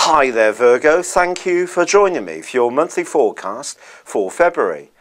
Hi there Virgo, thank you for joining me for your monthly forecast for February.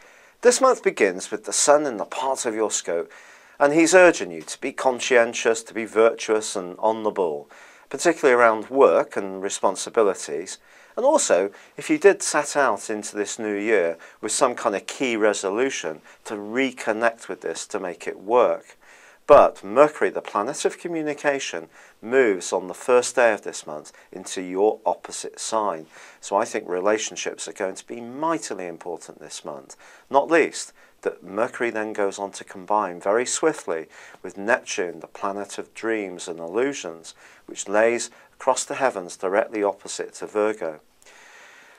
This month begins with the Sun in the part of your scope, and he's urging you to be conscientious, to be virtuous and on the ball, particularly around work and responsibilities. And also, if you did set out into this new year with some kind of key resolution, to reconnect with this to make it work. But Mercury, the planet of communication, moves on the first day of this month into your opposite sign. So I think relationships are going to be mightily important this month. Not least that Mercury then goes on to combine very swiftly with Neptune, the planet of dreams and illusions, which lays across the heavens directly opposite to Virgo.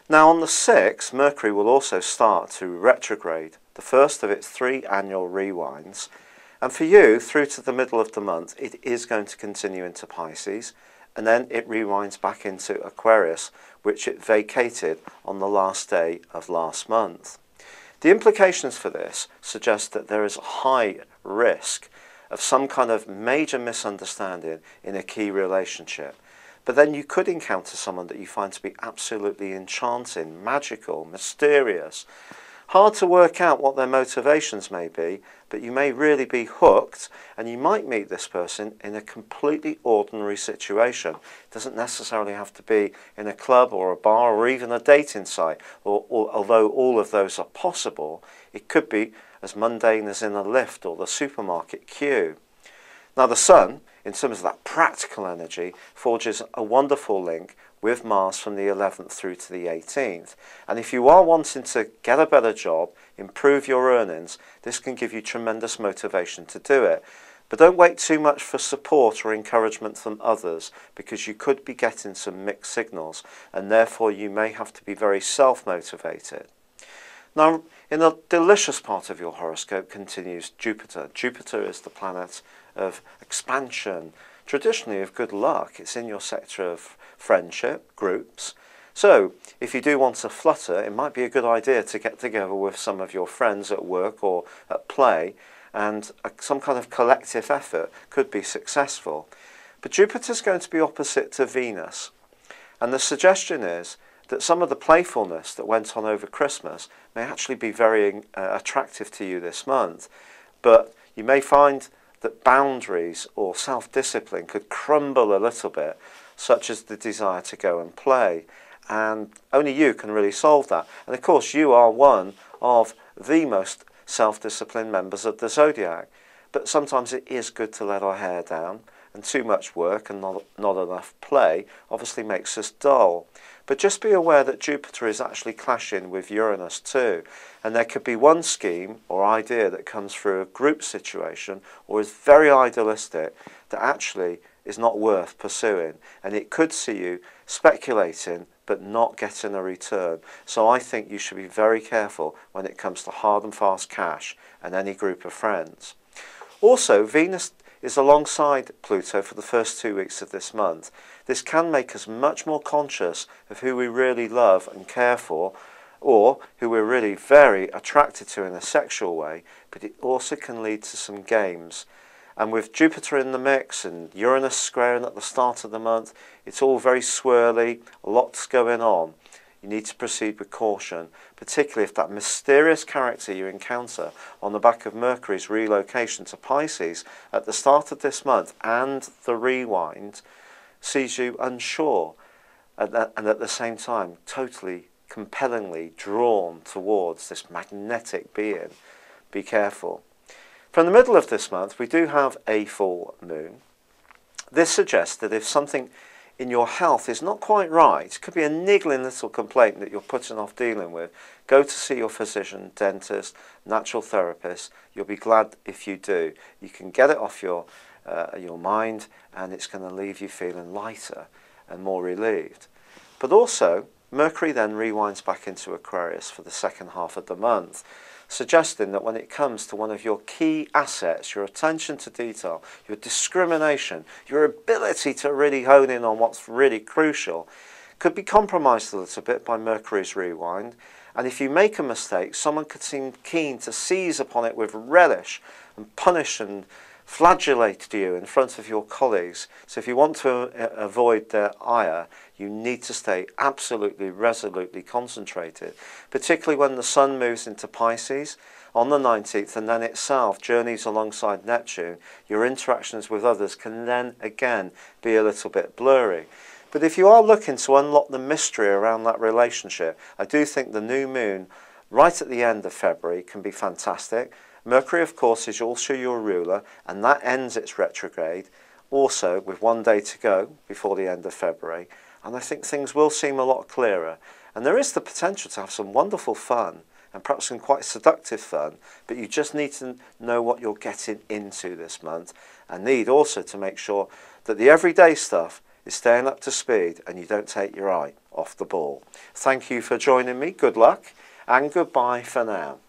Now on the 6th, Mercury will also start to retrograde, the first of its 3 annual rewinds. And for you, through to the middle of the month, it is going to continue into Pisces, and then it rewinds back into Aquarius, which it vacated on the last day of last month. The implications for this suggest that there is a high risk of some kind of major misunderstanding in a key relationship. But then you could encounter someone that you find to be absolutely enchanting, magical, mysterious. Hard to work out what their motivations may be, but you may really be hooked, and you might meet this person in a completely ordinary situation. It doesn't necessarily have to be in a club or a bar or even a dating site, although all of those are possible. It could be as mundane as in a lift or the supermarket queue. Now the Sun, in terms of that practical energy, forges a wonderful link with Mars from the 11th through to the 18th. And if you are wanting to get a better job, improve your earnings, this can give you tremendous motivation to do it. But don't wait too much for support or encouragement from others, because you could be getting some mixed signals, and therefore you may have to be very self-motivated. Now, in the delicious part of your horoscope continues Jupiter. Jupiter is the planet of expansion, traditionally of good luck. It's in your sector of friendship, groups. So, if you do want to flutter, it might be a good idea to get together with some of your friends at work or at play, and some kind of collective effort could be successful. But Jupiter's going to be opposite to Venus, and the suggestion is that some of the playfulness that went on over Christmas may actually be very attractive to you this month. But you may find that boundaries or self-discipline could crumble a little bit, such as the desire to go and play. And only you can really solve that. And of course, you are one of the most self-disciplined members of the zodiac. But sometimes it is good to let our hair down, and too much work and not enough play obviously makes us dull. But just be aware that Jupiter is actually clashing with Uranus too, and there could be one scheme or idea that comes through a group situation or is very idealistic that actually is not worth pursuing, and it could see you speculating but not getting a return. So I think you should be very careful when it comes to hard and fast cash and any group of friends. Also, Venus is alongside Pluto for the first 2 weeks of this month. This can make us much more conscious of who we really love and care for, or who we're really very attracted to in a sexual way, but it also can lead to some games. And with Jupiter in the mix and Uranus squaring at the start of the month, it's all very swirly, lots going on. You need to proceed with caution, particularly if that mysterious character you encounter on the back of Mercury's relocation to Pisces at the start of this month and the rewind sees you unsure and at the same time totally compellingly drawn towards this magnetic being. Be careful. From the middle of this month, we do have a full moon. This suggests that if something in your health is not quite right, it could be a niggling little complaint that you're putting off dealing with, go to see your physician, dentist, natural therapist. You'll be glad if you do. You can get it off your mind, and it's going to leave you feeling lighter and more relieved. But also, Mercury then rewinds back into Aquarius for the second half of the month, suggesting that when it comes to one of your key assets, your attention to detail, your discrimination, your ability to really hone in on what's really crucial, could be compromised a little bit by Mercury's rewind. And if you make a mistake, someone could seem keen to seize upon it with relish, and punished and flagellated you in front of your colleagues. So if you want to avoid their ire, you need to stay absolutely, resolutely concentrated, particularly when the Sun moves into Pisces on the 19th and then itself journeys alongside Neptune. Your interactions with others can then again be a little bit blurry. But if you are looking to unlock the mystery around that relationship, I do think the new moon right at the end of February can be fantastic. Mercury, of course, is also your ruler, and that ends its retrograde also with 1 day to go before the end of February. And I think things will seem a lot clearer. And there is the potential to have some wonderful fun and perhaps some quite seductive fun, but you just need to know what you're getting into this month, and need also to make sure that the everyday stuff is staying up to speed and you don't take your eye off the ball. Thank you for joining me. Good luck and goodbye for now.